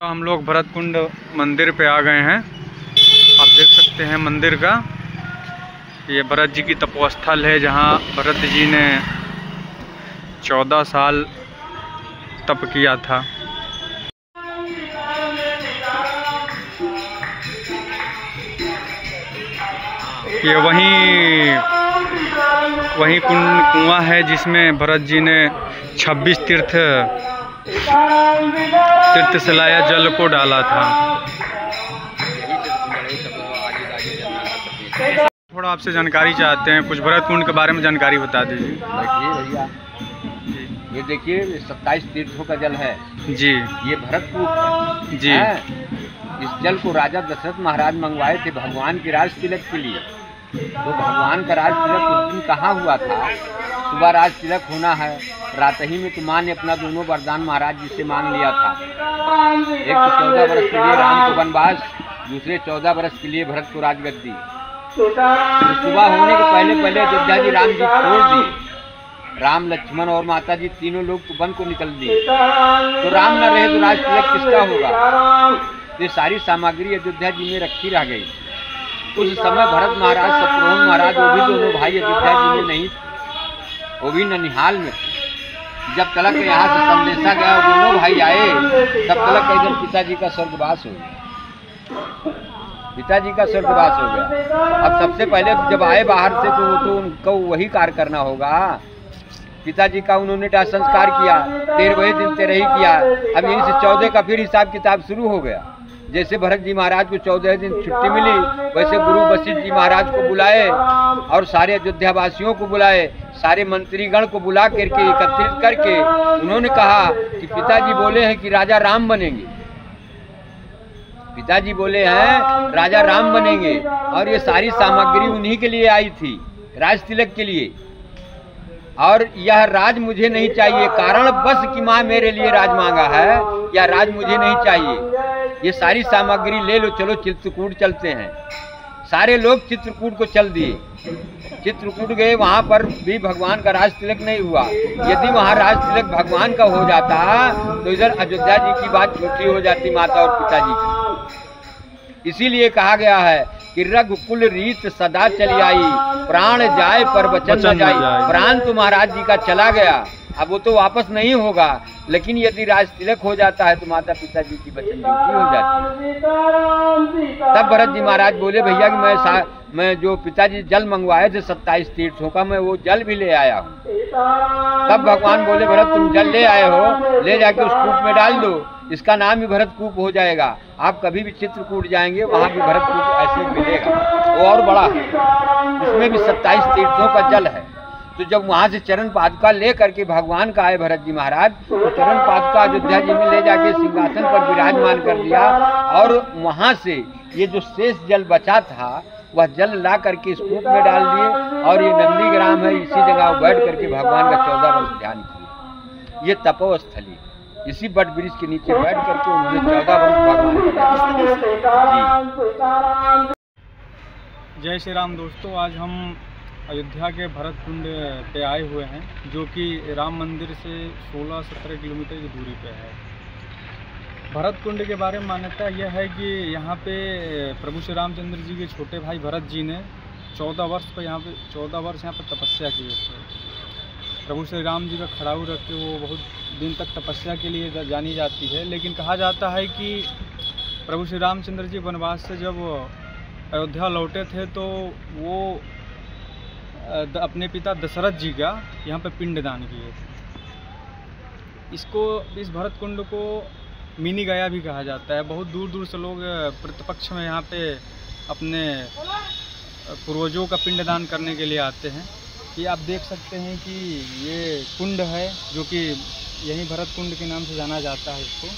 हम लोग भरत कुंड मंदिर पे आ गए हैं। आप देख सकते हैं मंदिर का, ये भरत जी की तपोस्थल है जहाँ भरत जी ने 14 साल तप किया था। ये वही कुआं है जिसमें भरत जी ने 26 तीर्थ से लाया जल को डाला था। थोड़ा आपसे जानकारी चाहते हैं, कुछ भरत कुंड के बारे में जानकारी बता दीजिए। देखिए भैया, ये देखिए 27 तीर्थों का जल है जी। ये भरत कूप जी। इस जल को राजा दशरथ महाराज मंगवाए थे भगवान के राज तिलक के लिए। तो भगवान का राज तिलक उस दिन कहाँ हुआ था? सुबह राज तिलक होना है, रात ही में तो माँ ने अपना दोनों वरदान महाराज जी से मांग लिया था। एक तो 14 वर्ष के लिए राम को वनवास, दूसरे 14 वर्ष के लिए भरत को राजगद्दी। तो सुबह होने के पहले अयोध्या जी राम जी छोड़ दिए। राम, लक्ष्मण और माता जी तीनों लोग तो वन को निकल दिए। तो राम न रहे तो राज तिलक किसका होगा? ये सारी सामग्री अयोध्या जी में रखी रह गई। उस समय भरत महाराज, शत्रुघ्न महाराज, वो भी दोनों भाई अयोध्या जी में नहीं, वो भी ननिहाल में। जब तलक यहाँ से संदेशा गया और दोनों भाई आए, तब तलक इधर पिताजी का स्वर्गवास हो गया। पिताजी का स्वर्गवास हो गया। अब सबसे पहले जब आए बाहर से तो उनको वही कार्य करना होगा। पिताजी का उन्होंने संस्कार किया, 13वें दिन 13 ही किया। अब यहीं से 14 का फिर हिसाब किताब शुरू हो गया। जैसे भरत जी महाराज को 14 दिन छुट्टी मिली, वैसे गुरु वशिष्ठ जी महाराज को बुलाए और सारे अयोध्या वासियों को बुलाए, सारे मंत्रीगण को बुला करके एकत्रित करके उन्होंने कहा कि पिताजी बोले हैं कि राजा राम बनेंगे। पिताजी बोले हैं राजा राम बनेंगे, और ये सारी सामग्री उन्हीं के लिए आई थी, राज तिलक के लिए। और यह राज मुझे नहीं चाहिए, कारण बस कि माँ मेरे लिए राज मांगा है, यह राज मुझे नहीं चाहिए। ये सारी सामग्री ले लो, चलो चित्रकूट चलते हैं। सारे लोग चित्रकूट को चल दिए। चित्रकूट गए, वहाँ पर भी भगवान का राज तिलक नहीं हुआ। यदि वहाँ राज तिलक भगवान का हो जाता तो इधर अयोध्या जी की बात झूठी हो जाती, माता और पिताजी की। इसीलिए कहा गया है कि रघुकुल रीत सदा चली आई, प्राण जाए पर वचन न जाए। प्राण तो महाराज जी का चला गया, अब वो तो वापस नहीं होगा, लेकिन यदि राज तिलक हो जाता है तो माता पिताजी की वचन झूठी हो जाती है। तब भरत जी महाराज बोले भैया कि मैं जो पिताजी जल मंगवाए थे 27 तीर्थों का, मैं वो जल भी ले आया हूँ। तब भगवान बोले भरत तुम जल ले आए हो, ले जाके उस कूप में डाल दो, इसका नाम ही भरत कूप हो जाएगा। आप कभी भी चित्रकूट जाएंगे वहाँ भी भरत कूप ऐसे मिलेगा, वो और बड़ा है। इसमें भी 27 तीर्थों का जल है। तो जब वहाँ से चरण पादुका ले करके भगवान का आए भरत जी महाराज, तो चरण पादुका अयोध्या जी में ले जाके सिंहासन पर विराजमान कर दिया, और वहाँ से ये जो शेष जल बचा था वह जल ला करके इस कूप में डाल दिए। और ये नंदीग्राम है, इसी जगह बैठ करके भगवान का 14 वर्ष ध्यान किए। ये तपोस्थली, इसी बट वृक्ष के नीचे बैठ करके उन्होंने 14 वर्ष भगवान का। जय श्री राम दोस्तों, आज हम अयोध्या के भरत कुंड पे आए हुए हैं, जो कि राम मंदिर से 16-17 किलोमीटर की दूरी पे है। भरत कुंड के बारे में मान्यता यह है कि यहाँ पे प्रभु श्री रामचंद्र जी के छोटे भाई भरत जी ने 14 वर्ष यहाँ पर तपस्या की थे। प्रभु श्री राम जी का खड़ाऊ रख के वो बहुत दिन तक तपस्या के लिए जानी जाती है। लेकिन कहा जाता है कि प्रभु श्री रामचंद्र जी वनवास से जब अयोध्या लौटे थे तो वो अपने पिता दशरथ जी का यहाँ पे पिंडदान किए थे। इस भरत कुंड को मिनी गया भी कहा जाता है। बहुत दूर दूर से लोग प्रतिपक्ष में यहाँ पे अपने पूर्वजों का पिंडदान करने के लिए आते हैं। ये आप देख सकते हैं कि ये कुंड है, जो कि यही भरत कुंड के नाम से जाना जाता है इसको।